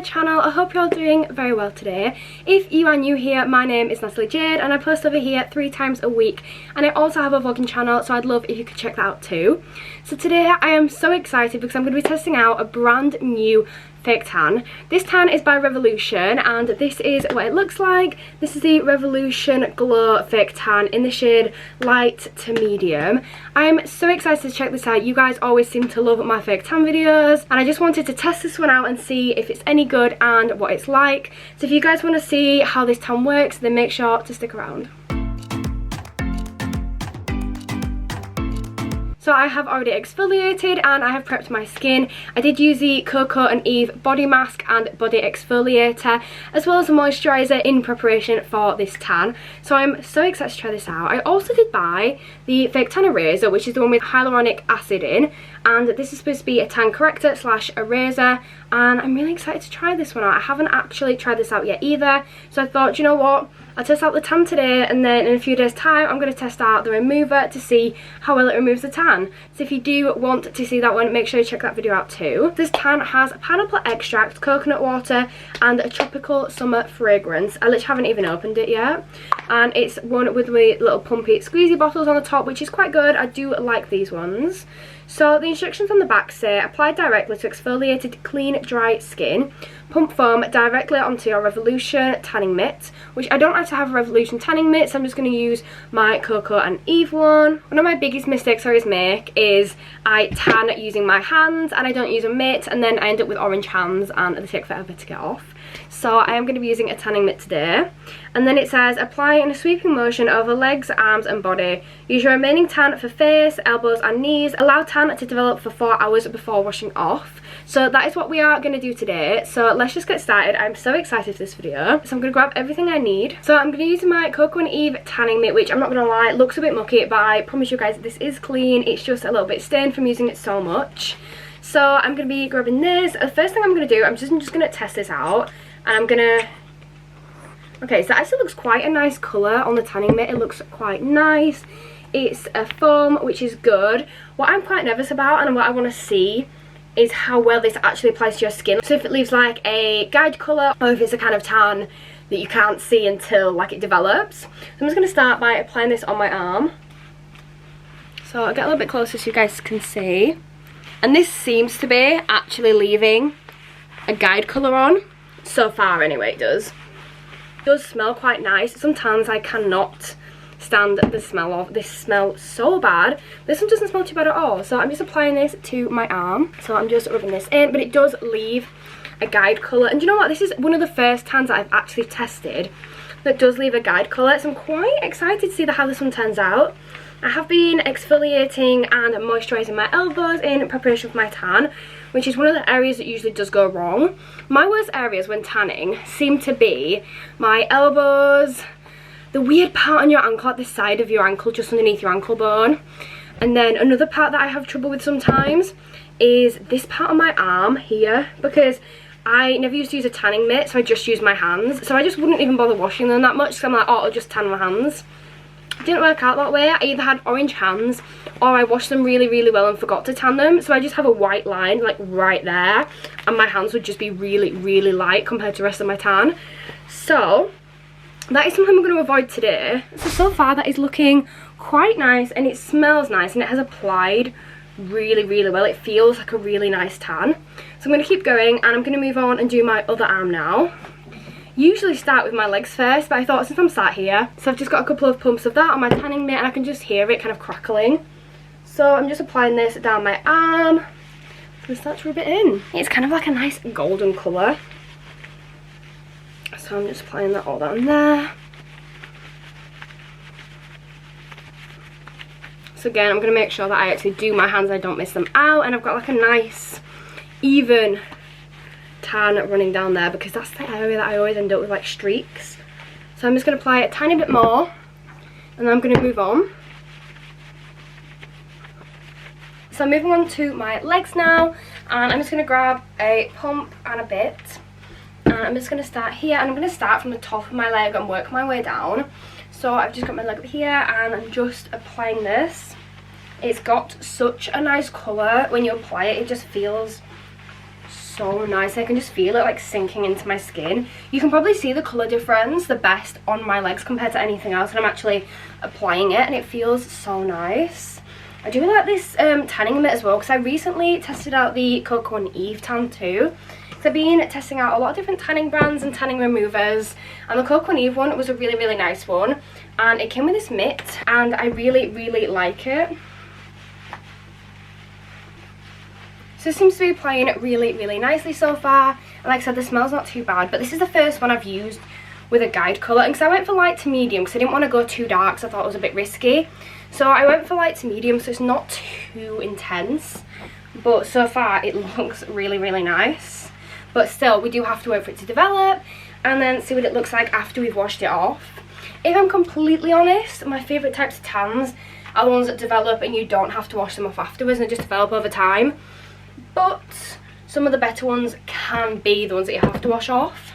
my channel. I hope you're all doing very well today. If you are new here, my name is Natalie Jade and I post over here 3 times a week, and I also have a vlogging channel, so I'd love if you could check that out too. So today I am so excited because I'm going to be testing out a brand new fake tan. This tan is by Revolution and this is what it looks like. This is the Revolution Glow Fake Tan in the shade light to medium. I'm so excited to check this out. You guys always seem to love my fake tan videos and I just wanted to test this one out and see if it's any good and what it's like. So if you guys want to see how this tan works, then make sure to stick around. So I have already exfoliated and I have prepped my skin. I did use the Coco and Eve body mask and body exfoliator as well as a moisturiser in preparation for this tan. So I'm so excited to try this out. I also did buy the fake tan eraser, which is the one with hyaluronic acid in, and this is supposed to be a tan corrector slash eraser, and I'm really excited to try this one out. I haven't actually tried this out yet either, so I thought, you know what, I'll test out the tan today and then in a few days time I'm going to test out the remover to see how well it removes the tan. So if you do want to see that one, make sure you check that video out too. This tan has pineapple extract, coconut water and a tropical summer fragrance. I literally haven't even opened it yet, and it's one with the little pumpy squeezy bottles on the top, which is quite good. I do like these ones. So the instructions on the back say, apply directly to exfoliated clean dry skin, pump foam directly onto your Revolution tanning mitt, which I don't actually have a Revolution tanning mitt, so I'm just going to use my Coco and Eve one. One of my biggest mistakes I always make is I tan using my hands and I don't use a mitt, and then I end up with orange hands and they take forever to get off. So I am going to be using a tanning mitt today. And then it says, apply in a sweeping motion over legs, arms and body. Use your remaining tan for face, elbows and knees. Allow tan to develop for 4 hours before washing off. So that is what we are going to do today. So let's just get started. I'm so excited for this video. So I'm going to grab everything I need. So I'm going to use my Coco and Eve tanning mitt, which I'm not going to lie, looks a bit mucky, but I promise you guys this is clean. It's just a little bit stained from using it so much. So I'm going to be grabbing this. The first thing I'm going to do, I'm just going to test this out. And I'm going to... Okay, so that actually looks quite a nice colour on the tanning mitt. It looks quite nice. It's a foam, which is good. What I'm quite nervous about and what I want to see is how well this actually applies to your skin. So if it leaves like a guide colour, or if it's a kind of tan that you can't see until like it develops. So I'm just going to start by applying this on my arm. So I'll get a little bit closer so you guys can see. And this seems to be actually leaving a guide colour on. So far anyway, it does. It does smell quite nice. Some tans I cannot stand the smell of. This smells so bad. This one doesn't smell too bad at all. So I'm just applying this to my arm. So I'm just rubbing this in, but it does leave a guide colour. And you know what? This is one of the first tans that I've actually tested that does leave a guide colour. So I'm quite excited to see how this one turns out. I have been exfoliating and moisturising my elbows in preparation for my tan, which is one of the areas that usually does go wrong. My worst areas when tanning seem to be my elbows, the weird part on your ankle at the side of your ankle, just underneath your ankle bone. And then another part that I have trouble with sometimes is this part on my arm here, because I never used to use a tanning mitt, so I just use my hands. So I just wouldn't even bother washing them that much, so I'm like, oh, I'll just tan my hands. It didn't work out that way. I either had orange hands or I washed them really, really well and forgot to tan them. So I just have a white line like right there, and my hands would just be really, really light compared to the rest of my tan. So that is something I'm going to avoid today. So far that is looking quite nice and it smells nice and it has applied really, really well. It feels like a really nice tan. So I'm going to keep going and I'm going to move on and do my other arm now. Usually start with my legs first, but I thought since I'm sat here, so I've just got a couple of pumps of that on my tanning mitt and I can just hear it kind of crackling. So I'm just applying this down my arm and start to rub it in. It's kind of like a nice golden colour. So I'm just applying that all down there. So again, I'm going to make sure that I actually do my hands, I don't miss them out, and I've got like a nice even tan running down there because that's the area that I always end up with like streaks. So I'm just going to apply it a tiny bit more and then I'm going to move on. So I'm moving on to my legs now, and I'm just going to grab a pump and a bit, and I'm just going to start here, and I'm going to start from the top of my leg and work my way down. So I've just got my leg up here and I'm just applying this. It's got such a nice colour when you apply it. It just feels so nice. I can just feel it like sinking into my skin. You can probably see the colour difference the best on my legs compared to anything else, and I'm actually applying it and it feels so nice. I do like this tanning mitt as well, because I recently tested out the Coco and Eve tan too. So I've been testing out a lot of different tanning brands and tanning removers, and the Coco and Eve one was a really, really nice one, and it came with this mitt and I really, really like it. So it seems to be applying really, really nicely so far, and like I said, the smell's not too bad, but this is the first one I've used with a guide colour, and because I went for light to medium because I didn't want to go too dark, so I thought it was a bit risky. So I went for light to medium, so it's not too intense, but so far it looks really, really nice. But still, we do have to wait for it to develop and then see what it looks like after we've washed it off. If I'm completely honest, my favourite types of tans are the ones that develop and you don't have to wash them off afterwards and they just develop over time. But some of the better ones can be the ones that you have to wash off.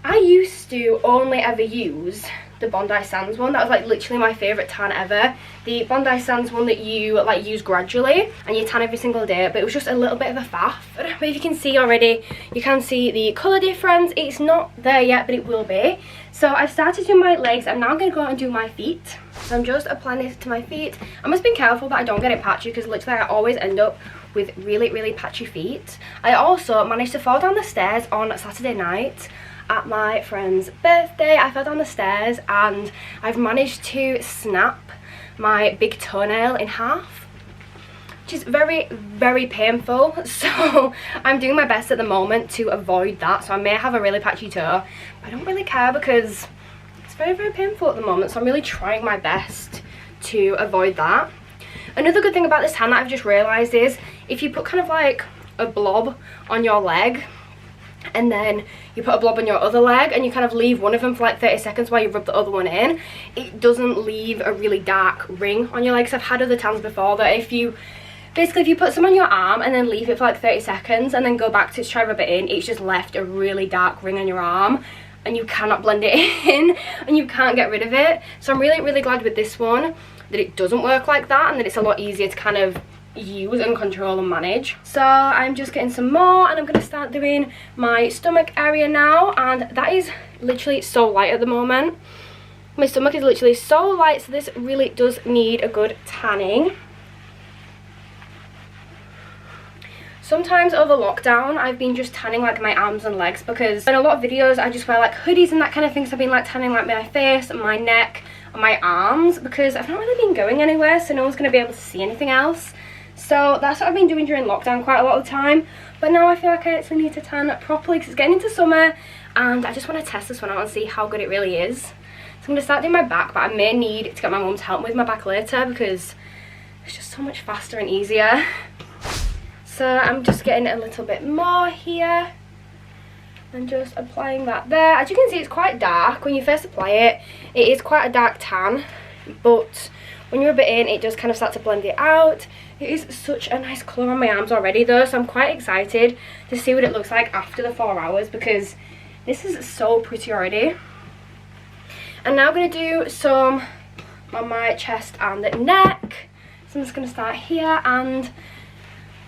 I used to only ever use the Bondi Sands one. That was like literally my favourite tan ever. The Bondi Sands one that you like use gradually and you tan every single day, but it was just a little bit of a faff. But if you can see already, you can see the colour difference. It's not there yet, but it will be. So I've started doing my legs. I'm now going to go out and do my feet. So I'm just applying this to my feet. I must be careful that I don't get it patchy, because literally I always end up with really, really patchy feet. I also managed to fall down the stairs on Saturday night at my friend's birthday. I fell down the stairs and I've managed to snap my big toenail in half, which is very, very painful. So I'm doing my best at the moment to avoid that. So I may have a really patchy toe, but I don't really care because it's very, very painful at the moment. So I'm really trying my best to avoid that. Another good thing about this tan that I've just realised is if you put kind of like a blob on your leg and then you put a blob on your other leg and you kind of leave one of them for like 30 seconds while you rub the other one in, it doesn't leave a really dark ring on your legs. I've had other tans before that if you put some on your arm and then leave it for like 30 seconds and then go back to try rub it in, it's just left a really dark ring on your arm and you cannot blend it in and you can't get rid of it. So I'm really, really glad with this one that it doesn't work like that and that it's a lot easier to kind of use and control and manage. So I'm just getting some more and I'm going to start doing my stomach area now, and that is literally so light at the moment. My stomach is literally so light, so this really does need a good tanning. Sometimes over lockdown I've been just tanning like my arms and legs, because in a lot of videos I just wear like hoodies and that kind of thing, so I've been like tanning like my face and my neck and my arms because I've not really been going anywhere, so no one's going to be able to see anything else. So that's what I've been doing during lockdown quite a lot of the time, but now I feel like I actually need to tan properly because it's getting into summer and I just want to test this one out and see how good it really is. So I'm going to start doing my back, but I may need to get my mum to help me with my back later because it's just so much faster and easier. So I'm just getting a little bit more here and just applying that there. As you can see, it's quite dark. When you first apply it, it is quite a dark tan, but when you rub it in, it does kind of start to blend it out. It is such a nice colour on my arms already though, so I'm quite excited to see what it looks like after the 4 hours because this is so pretty already. And now I'm going to do some on my chest and neck. So I'm just going to start here, and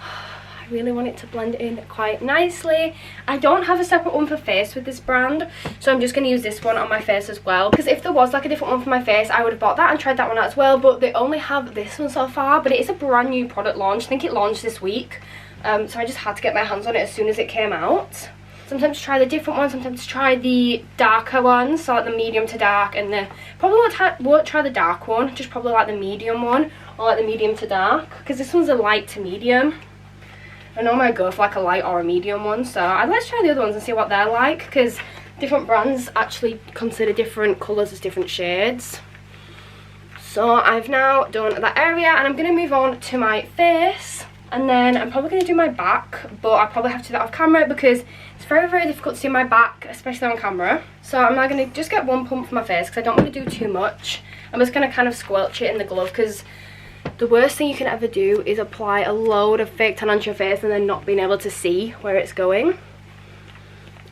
I really want it to blend in quite nicely. I don't have a separate one for face with this brand, so I'm just going to use this one on my face as well, because if there was like a different one for my face I would have bought that and tried that one out as well, but they only have this one so far. But it is a brand new product launch. I think it launched this week, so I just had to get my hands on it as soon as it came out. Sometimes try the different ones, sometimes try the darker ones, so like the medium to dark, and the probably won't try the dark one, just probably like the medium one or like the medium to dark, because this one's a light to medium. I normally go for like a light or a medium one, so I'd like to try the other ones and see what they're like, because different brands actually consider different colours as different shades. So I've now done that area and I'm going to move on to my face, and then I'm probably going to do my back, but I probably have to do that off camera because it's very, very difficult to see my back, especially on camera. So I'm now going to just get one pump for my face because I don't want to do too much. I'm just going to kind of squelch it in the glove, because the worst thing you can ever do is apply a load of fake tan onto your face and then not being able to see where it's going.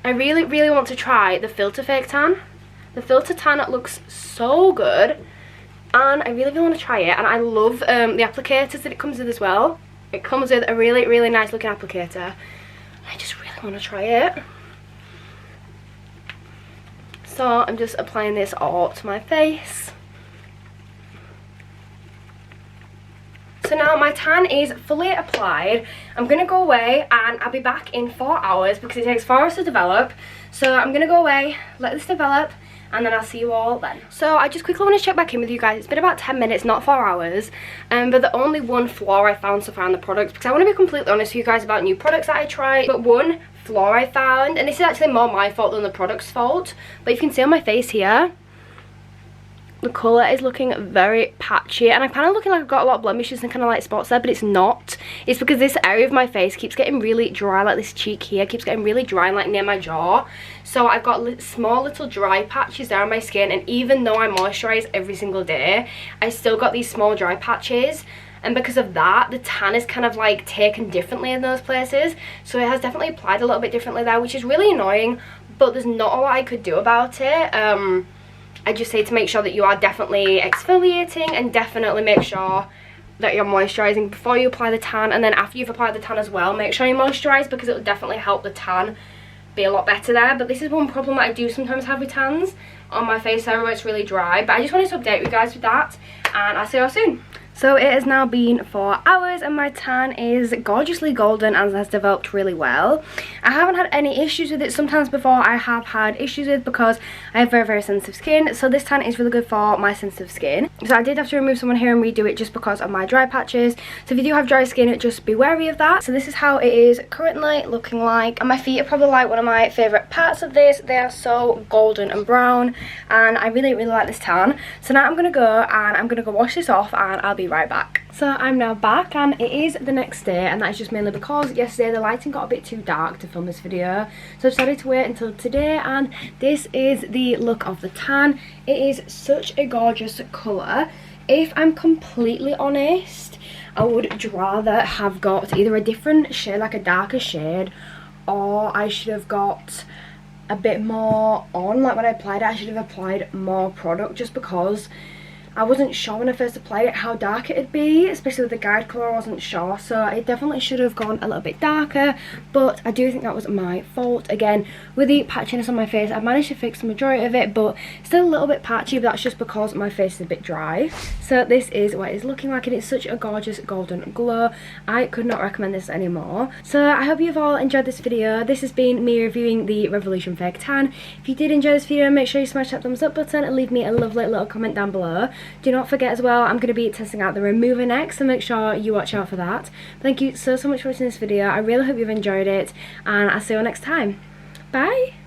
I really, really want to try the filter fake tan. The filter tan, it looks so good and I really, really want to try it. And I love the applicators that it comes with as well. It comes with a really, really nice looking applicator. I just really want to try it. So I'm just applying this all to my face. So now my tan is fully applied. I'm going to go away and I'll be back in 4 hours because it takes 4 hours to develop. So I'm going to go away, let this develop, and then I'll see you all then. So I just quickly want to check back in with you guys. It's been about 10 minutes, not 4 hours. But the only one flaw I found so far in the products, because I want to be completely honest with you guys about new products that I tried. But one flaw I found, and this is actually more my fault than the product's fault. But you can see on my face here, the colour is looking very patchy, and I'm kind of looking like I've got a lot of blemishes and kind of like spots there, but it's not. It's because this area of my face keeps getting really dry, like this cheek here keeps getting really dry and like near my jaw. So I've got small little dry patches there on my skin, and even though I moisturise every single day, I still got these small dry patches. And because of that, the tan is kind of like taken differently in those places. So it has definitely applied a little bit differently there, which is really annoying, but there's not a lot I could do about it. I just say to make sure that you are definitely exfoliating, and definitely make sure that you're moisturising before you apply the tan, and then after you've applied the tan as well, make sure you moisturise, because it will definitely help the tan be a lot better there. But this is one problem that I do sometimes have with tans on my face area where it's really dry. But I just wanted to update you guys with that, and I'll see you all soon. So it has now been 4 hours and my tan is gorgeously golden and has developed really well. I haven't had any issues with it. Sometimes before I have had issues with, because I have very sensitive skin. So this tan is really good for my sensitive skin. So I did have to remove some here and redo it just because of my dry patches. So if you do have dry skin, just be wary of that. So this is how it is currently looking like. And my feet are probably like one of my favourite parts of this. They are so golden and brown, and I really like this tan. So now I'm going to go and I'm going to go wash this off, and I'll be right back. So I'm now back, and it is the next day, and that's just mainly because yesterday the lighting got a bit too dark to film this video, so I decided to wait until today. And this is the look of the tan. It is such a gorgeous colour. If I'm completely honest, I would rather have got either a different shade, like a darker shade, or I should have got a bit more on. Like when I applied it, I should have applied more product, just because I wasn't sure when I first applied it how dark it'd be, especially with the guide colour. I wasn't sure, so it definitely should have gone a little bit darker, but I do think that was my fault. Again, with the patchiness on my face, I've managed to fix the majority of it, but still a little bit patchy, but that's just because my face is a bit dry. So this is what it's looking like, and it's such a gorgeous golden glow. I could not recommend this anymore. So I hope you've all enjoyed this video. This has been me reviewing the Revolution Fake Tan. If you did enjoy this video, make sure you smash that thumbs up button and leave me a lovely little comment down below. Do not forget as well, I'm going to be testing out the remover next, so make sure you watch out for that. Thank you so much for watching this video. I really hope you've enjoyed it, and I'll see you all next time. Bye!